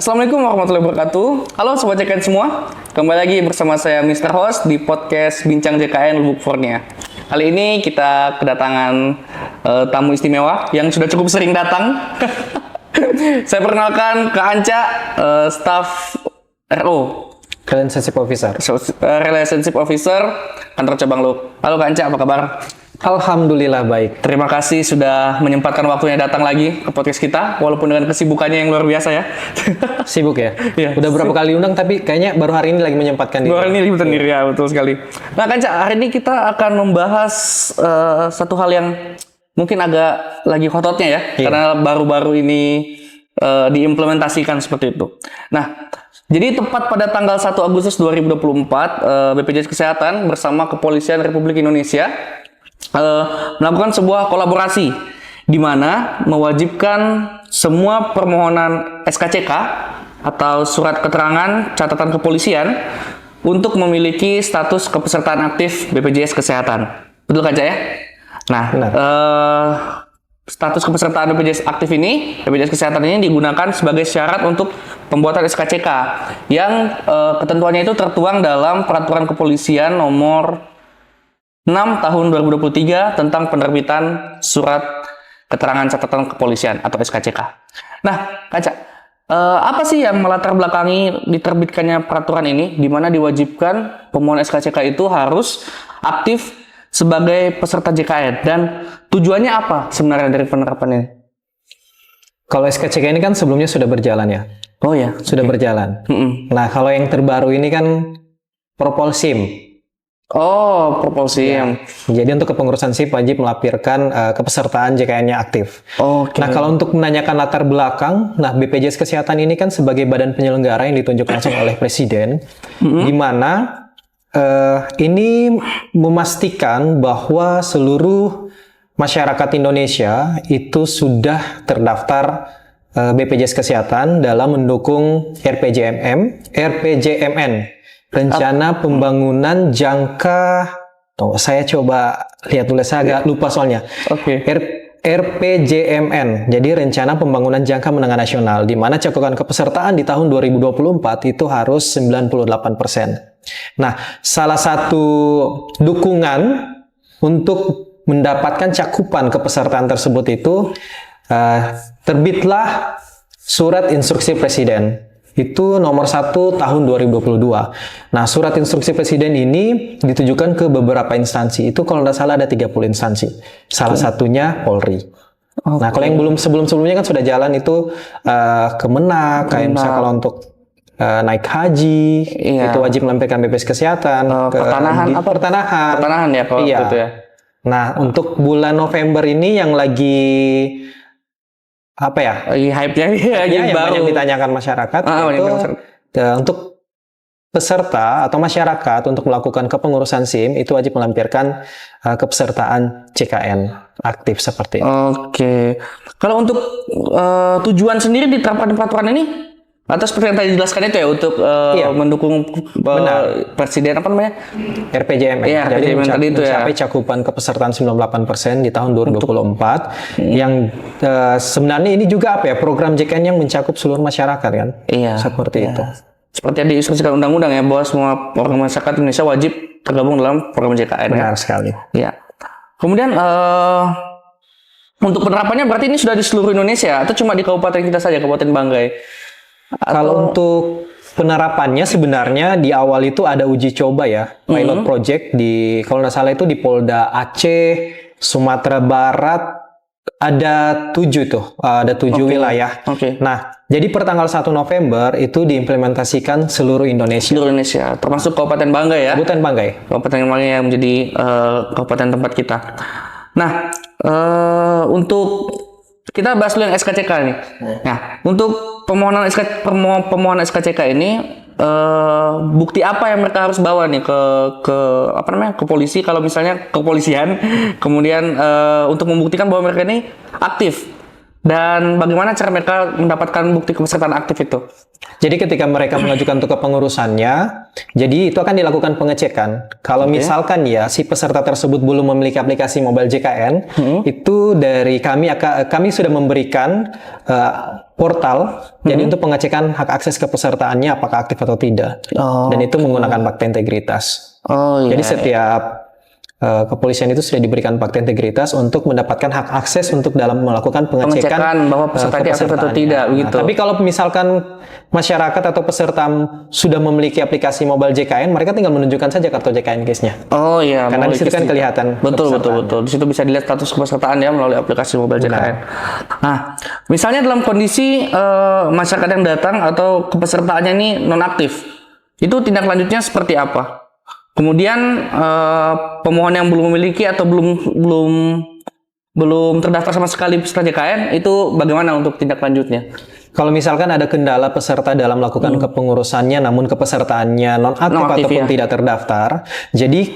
Assalamualaikum warahmatullahi wabarakatuh. Halo Sobat JKN semua. Kembali lagi bersama saya Mr. Host di podcast Bincang JKN Lubuk Fornia. Kali ini kita kedatangan tamu istimewa yang sudah cukup sering datang. Saya perkenalkan Kak Anca, staf RO. Relationship Officer. Relationship Officer kantor cabang Loop. Halo Kak Anca, apa kabar? Alhamdulillah baik. Terima kasih sudah menyempatkan waktunya datang lagi ke podcast kita, walaupun dengan kesibukannya yang luar biasa ya. Sibuk ya? Iya. Udah berapa kali undang tapi kayaknya baru hari ini lagi menyempatkan diri. Baru ini liputan diri ya, betul sekali. Nah Kanca, hari ini kita akan membahas satu hal yang mungkin agak lagi hototnya ya, karena baru-baru ini diimplementasikan seperti itu. Nah, jadi tepat pada tanggal 1 Agustus 2024, BPJS Kesehatan bersama Kepolisian Republik Indonesia melakukan sebuah kolaborasi di mana mewajibkan semua permohonan SKCK atau surat keterangan catatan kepolisian untuk memiliki status kepesertaan aktif BPJS Kesehatan. Betul kan, Cak ya? Nah, status kepesertaan BPJS aktif ini, BPJS Kesehatan ini digunakan sebagai syarat untuk pembuatan SKCK yang ketentuannya itu tertuang dalam Peraturan Kepolisian nomor 6 tahun 2023 tentang penerbitan surat keterangan catatan kepolisian atau SKCK. Nah, Kaca, apa sih yang melatar belakangi diterbitkannya peraturan ini, di mana diwajibkan pemohon SKCK itu harus aktif sebagai peserta JKN, dan tujuannya apa sebenarnya dari penerapannya? Kalau SKCK ini kan sebelumnya sudah berjalan ya? Oh ya, sudah berjalan. Nah, kalau yang terbaru ini kan Propolsim. Oh, Propolsim. Ya. Jadi untuk kepengurusan SIP wajib melampirkan kepesertaan JKN-nya aktif. Okay. Nah, kalau untuk menanyakan latar belakang, nah BPJS Kesehatan ini kan sebagai badan penyelenggara yang ditunjuk langsung oleh Presiden, di mana ini memastikan bahwa seluruh masyarakat Indonesia itu sudah terdaftar BPJS Kesehatan dalam mendukung RPJMN. Rencana Pembangunan Jangka, saya coba lihat dulu, saya agak lupa soalnya. Oke. RPJMN, jadi Rencana Pembangunan Jangka Menengah Nasional, di mana cakupan kepesertaan di tahun 2024 itu harus 98%. Nah, salah satu dukungan untuk mendapatkan cakupan kepesertaan tersebut itu terbitlah Surat Instruksi Presiden. Itu nomor 1 tahun 2022. Nah, surat instruksi presiden ini ditujukan ke beberapa instansi. Itu kalau tidak salah ada 30 instansi. Salah satunya Polri. Nah, kalau yang belum sebelum-sebelumnya kan sudah jalan itu Kemenak, kayak misalnya kalau untuk naik haji, itu wajib melampirkan BPJS Kesehatan. Pertanahan ya kalau itu ya. Nah, untuk bulan November ini yang lagi hype-nya yang banyak ditanyakan masyarakat itu untuk peserta atau masyarakat untuk melakukan kepengurusan SIM itu wajib melampirkan kepesertaan JKN aktif seperti itu. Oke. Kalau untuk tujuan sendiri diterapkan peraturan ini atau seperti yang tadi dijelaskan itu ya, untuk mendukung presiden apa namanya? RPJMN. Iya, jadi tadi itu ya. mencapai cakupan kepesertaan 98% di tahun 2024 yang sebenarnya ini juga program JKN yang mencakup seluruh masyarakat kan? Iya. Seperti itu. Seperti yang diinstruksikan undang-undang ya, bahwa semua program masyarakat Indonesia wajib tergabung dalam program JKN. Benar sekali. Iya. Kemudian untuk penerapannya berarti ini sudah di seluruh Indonesia atau cuma di kabupaten kita saja, Kabupaten Banggai? Kalau untuk penerapannya sebenarnya di awal itu ada uji coba ya, pilot project di, kalau nggak salah itu di Polda Aceh, Sumatera Barat, ada 7 wilayah. Nah, jadi per tanggal 1 November itu diimplementasikan seluruh Indonesia. Seluruh Indonesia, termasuk Kabupaten Banggai ya? Kabupaten Banggai. Kabupaten Banggai yang menjadi kabupaten tempat kita. Nah, untuk kita bahas dulu yang SKCK nih. Nah, untuk permohonan SKCK ini bukti apa yang mereka harus bawa nih ke polisi, kalau misalnya kepolisian, kemudian untuk membuktikan bahwa mereka ini aktif Dan bagaimana cara mereka mendapatkan bukti kepesertaan aktif itu? Jadi ketika mereka mengajukan untuk kepengurusannya, jadi itu akan dilakukan pengecekan. Kalau misalkan ya si peserta tersebut belum memiliki aplikasi mobile JKN, itu dari kami sudah memberikan portal. Jadi untuk pengecekan hak akses kepesertaannya apakah aktif atau tidak. Dan itu menggunakan fakta integritas. Jadi setiap kepolisian itu sudah diberikan fakta integritas untuk mendapatkan hak akses untuk dalam melakukan pengecekan bahwa peserta itu aktif atau tidak, begitu. Tapi kalau misalkan masyarakat atau peserta sudah memiliki aplikasi mobile JKN, mereka tinggal menunjukkan saja kartu JKN case-nya. Oh iya, karena di situ kan kelihatan. Betul. Di situ bisa dilihat status kepesertaan ya melalui aplikasi mobile JKN. Nah, misalnya dalam kondisi masyarakat yang datang atau kepesertaannya ini nonaktif, itu tindak lanjutnya seperti apa? Kemudian pemohon yang belum memiliki atau belum terdaftar sama sekali peserta JKN itu bagaimana untuk tindak lanjutnya? Kalau misalkan ada kendala peserta dalam melakukan kepengurusannya namun kepesertaannya non-aktif ataupun tidak terdaftar, jadi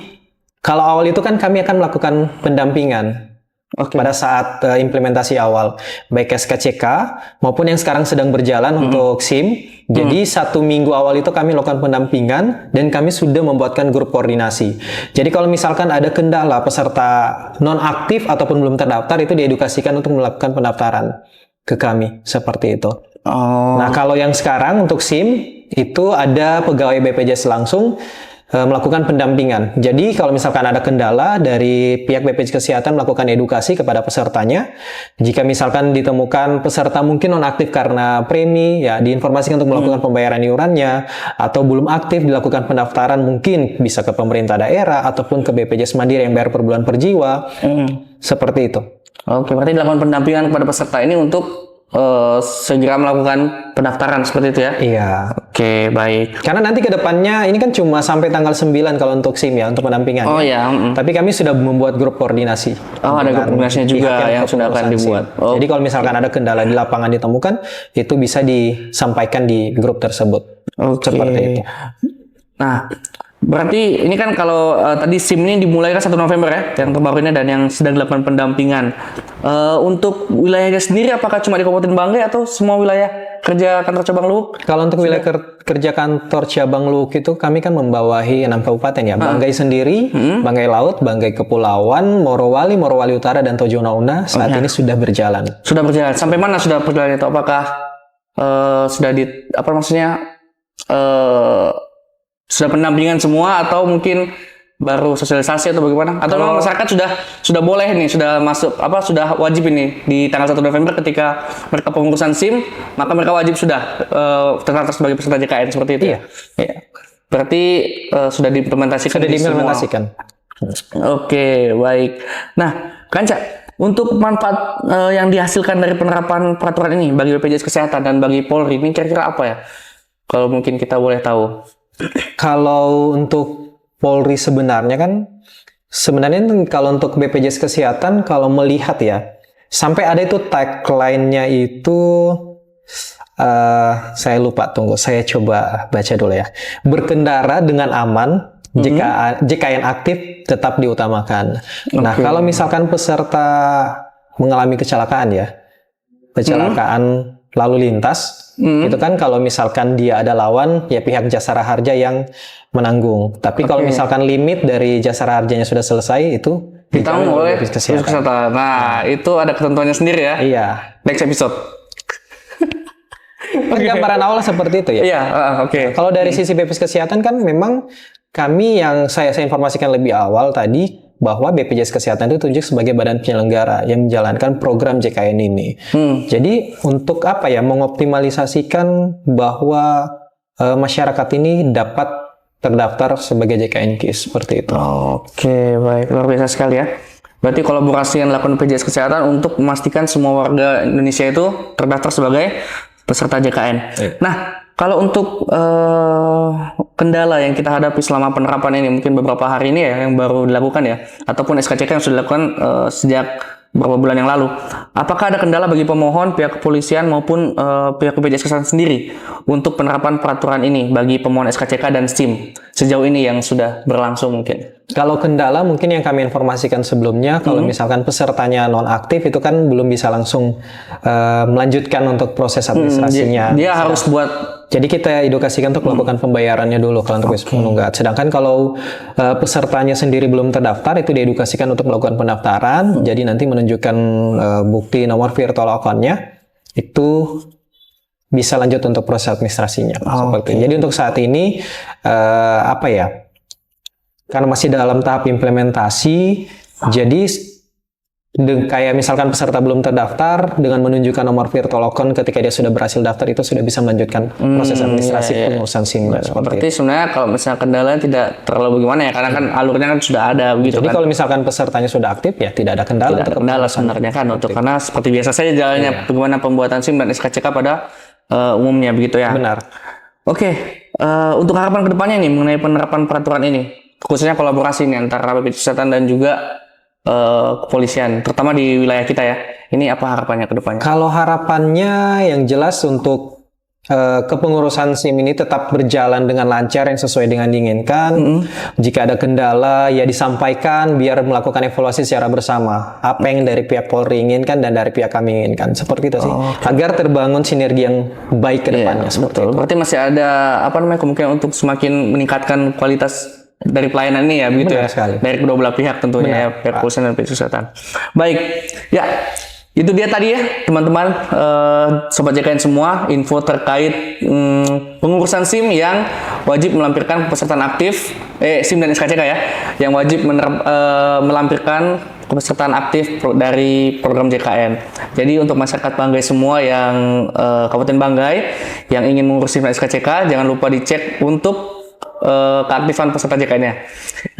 kalau awal itu kan kami akan melakukan pendampingan. Pada saat implementasi awal, baik SKCK maupun yang sekarang sedang berjalan untuk SIM. Jadi 1 minggu awal itu kami lakukan pendampingan dan kami sudah membuatkan grup koordinasi. Jadi kalau misalkan ada kendala peserta non-aktif ataupun belum terdaftar, itu diedukasikan untuk melakukan pendaftaran ke kami, seperti itu. Nah kalau yang sekarang untuk SIM, itu ada pegawai BPJS langsung melakukan pendampingan. Jadi kalau misalkan ada kendala dari pihak BPJS Kesehatan melakukan edukasi kepada pesertanya. Jika misalkan ditemukan peserta mungkin nonaktif karena premi, ya diinformasikan untuk melakukan pembayaran iurannya, atau belum aktif dilakukan pendaftaran, mungkin bisa ke pemerintah daerah ataupun ke BPJS Mandiri yang bayar per bulan per jiwa. Seperti itu. Oke, berarti dilakukan pendampingan kepada peserta ini untuk segera melakukan pendaftaran seperti itu ya? Iya. Oke, baik. Karena nanti ke depannya ini kan cuma sampai tanggal 9 kalau untuk SIM ya, untuk pendampingan. Oh iya. Tapi kami sudah membuat grup koordinasi. Oh, ada grup koordinasinya juga yang sudah akan dibuat. Jadi kalau misalkan ada kendala di lapangan ditemukan, itu bisa disampaikan di grup tersebut. Seperti itu. Nah, berarti ini kan kalau tadi SIM ini dimulai kan 1 November ya, yang terbaru ini dan yang sedang dilakukan pendampingan. Untuk wilayahnya sendiri apakah cuma di Kabupaten Banggai atau semua wilayah kerja kantor cabang Luwuk? Kalau untuk wilayah kerja kantor cabang Luwuk itu kami kan membawahi 6 kabupaten ya. Banggai sendiri, Banggai Laut, Banggai Kepulauan, Morowali, Morowali Utara, dan Tojo Nauna saat ini sudah berjalan. Sudah berjalan. Sampai mana sudah berjalan itu? Apakah sudah sudah pendampingan semua atau mungkin baru sosialisasi atau bagaimana? Atau memang masyarakat sudah boleh nih, sudah masuk sudah wajib ini di tanggal 1 November ketika mereka pengurusan SIM, maka mereka wajib sudah terdaftar sebagai peserta JKN seperti itu. Iya. Ya. Berarti sudah diimplementasikan. Sudah diimplementasikan. Oke, baik. Nah, Kanca, untuk manfaat yang dihasilkan dari penerapan peraturan ini bagi BPJS Kesehatan dan bagi Polri ini kira-kira apa ya? Kalau mungkin kita boleh tahu. Kalau untuk Polri sebenarnya kalau untuk BPJS Kesehatan kalau melihat ya, sampai ada itu tagline-nya itu saya lupa, tunggu saya coba baca dulu ya. Berkendara dengan aman, JKN aktif tetap diutamakan. Nah, kalau misalkan peserta mengalami kecelakaan lalu lintas, itu kan kalau misalkan dia ada lawan, ya pihak Jasara Harja yang menanggung. Tapi kalau misalkan limit dari Jasara Harjanya sudah selesai, itu ditanggung oleh kesehatan. Nah, itu ada ketentuannya sendiri ya? Iya. Next episode. Gambaran awal seperti itu ya? Iya, oke. Kalau dari sisi BPJS Kesehatan kan memang kami yang saya informasikan lebih awal tadi, bahwa BPJS Kesehatan itu ditunjuk sebagai badan penyelenggara yang menjalankan program JKN ini. Jadi untuk mengoptimalisasikan bahwa masyarakat ini dapat terdaftar sebagai JKN KIS seperti itu. Oke, baik, luar biasa sekali ya. Berarti kolaborasi yang dilakukan BPJS Kesehatan untuk memastikan semua warga Indonesia itu terdaftar sebagai peserta JKN. Nah, kalau untuk kendala yang kita hadapi selama penerapan ini, mungkin beberapa hari ini ya yang baru dilakukan ya, ataupun SKCK yang sudah dilakukan sejak beberapa bulan yang lalu. Apakah ada kendala bagi pemohon, pihak kepolisian maupun pihak BPJS Kesehatan sendiri untuk penerapan peraturan ini bagi pemohon SKCK dan SIM sejauh ini yang sudah berlangsung mungkin? Kalau kendala mungkin yang kami informasikan sebelumnya, kalau misalkan pesertanya nonaktif itu kan belum bisa langsung melanjutkan untuk proses administrasinya. Dia harus buat. Jadi kita edukasikan untuk melakukan pembayarannya dulu kalau untuk penunggak. Sedangkan kalau pesertanya sendiri belum terdaftar, itu diedukasikan untuk melakukan pendaftaran. Jadi nanti menunjukkan bukti nomor virtual account-nya, itu bisa lanjut untuk proses administrasinya. Seperti itu. Jadi untuk saat ini karena masih dalam tahap implementasi, jadi kayak misalkan peserta belum terdaftar, dengan menunjukkan nomor virtual account ketika dia sudah berhasil daftar, itu sudah bisa melanjutkan proses administrasi pengurusan SIM-nya. Berarti sebenarnya kalau misalnya kendala tidak terlalu bagaimana ya, karena kan alurnya kan sudah ada begitu. Jadi kan? kalau misalkan pesertanya sudah aktif ya tidak ada kendala. Tidak ada kendala sebenarnya kan untuk, karena seperti biasa saja jalannya bagaimana pembuatan SIM dan SKCK pada umumnya begitu ya. Benar. Oke, untuk harapan kedepannya nih mengenai penerapan peraturan ini, khususnya kolaborasi nih antara BPJS Kesehatan dan juga kepolisian, terutama di wilayah kita ya. Ini apa harapannya ke depannya? Kalau harapannya yang jelas untuk kepengurusan SIM ini tetap berjalan dengan lancar yang sesuai dengan diinginkan. Jika ada kendala ya disampaikan biar melakukan evaluasi secara bersama. Apa yang dari pihak Polri inginkan dan dari pihak kami inginkan. Seperti itu sih. Agar terbangun sinergi yang baik ke depannya. Betul. Berarti masih ada kemungkinan untuk semakin meningkatkan kualitas dari pelayanan ini ya, begitu ya, sekali. dari kedua belah pihak tentunya ya, pihak kepolisian dan BPJS Kesehatan. Baik, ya itu dia tadi ya teman-teman, sobat JKN semua, info terkait pengurusan SIM yang wajib melampirkan kepesertaan aktif, SIM dan SKCK ya, yang wajib melampirkan kepesertaan aktif dari program JKN. Jadi untuk masyarakat Banggai semua yang Kabupaten Banggai yang ingin mengurus SIM dan SKCK, jangan lupa dicek untuk keaktifan peserta JKN-nya.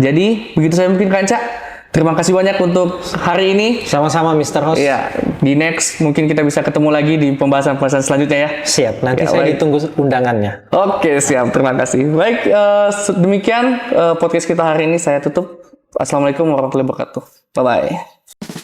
Jadi begitu saya mungkin Kanca. Terima kasih banyak untuk hari ini. Sama-sama Mr. Host. Iya, di next mungkin kita bisa ketemu lagi di pembahasan-pembahasan selanjutnya ya. Siap, nanti saya ditunggu undangannya. Oke, siap. Terima kasih. Baik, demikian podcast kita hari ini saya tutup. Assalamualaikum warahmatullahi wabarakatuh. Bye-bye.